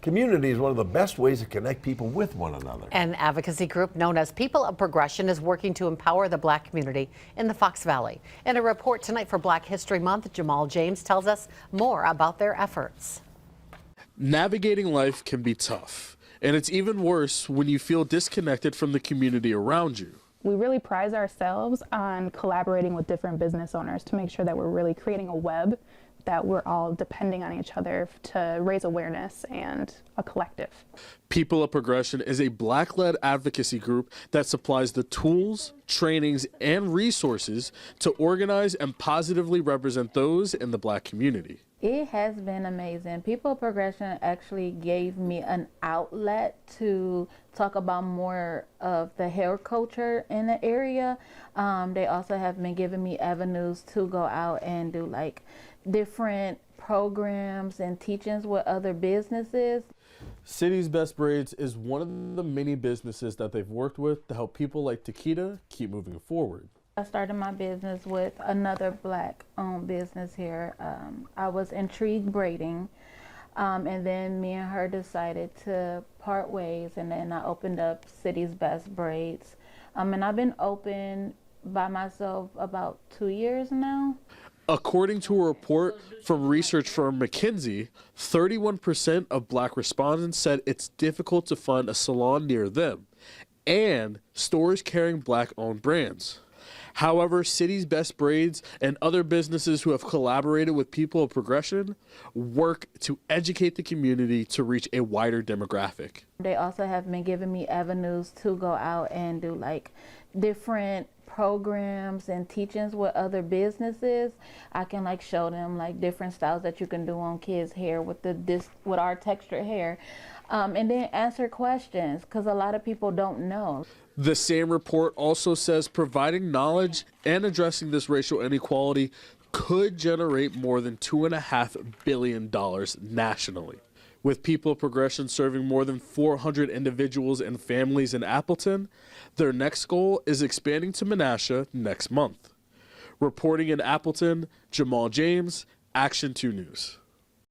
Community is one of the best ways to connect people with one another. An advocacy group known as People of Progression is working to empower the Black community in the Fox Valley. In a report tonight for Black History Month, Jamal James tells us more about their efforts. Navigating life can be tough, and it's even worse when you feel disconnected from the community around you. We really prize ourselves on collaborating with different business owners to make sure that we're really creating a web that we're all depending on each other to raise awareness and a collective. People of Progression is a Black-led advocacy group that supplies the tools, trainings, and resources to organize and positively represent those in the Black community. It has been amazing. People of Progression actually gave me an outlet to talk about more of the hair culture in the area. They also have been giving me avenues to go out and do like different programs and teachings with other businesses. City's Best Braids is one of the many businesses that they've worked with to help people like Takeda keep moving forward. I started my business with another Black-owned business here. I was intrigued braiding, and then me and her decided to part ways, and then I opened up City's Best Braids. And I've been open by myself about 2 years now. According to a report from research firm McKinsey, 31% of Black respondents said it's difficult to find a salon near them and stores carrying Black-owned brands. However, City's Best Braids and other businesses who have collaborated with People of Progression work to educate the community to reach a wider demographic. They also have been giving me avenues to go out and do like different programs and teachings with other businesses. I can like show them like different styles that you can do on kids' hair with with our textured hair, and then answer questions because a lot of people don't know. The same report also says providing knowledge and addressing this racial inequality could generate more than $2.5 billion nationally. With People of Progression serving more than 400 individuals and families in Appleton, their next goal is expanding to Menasha next month. Reporting in Appleton, Jamal James, Action 2 News.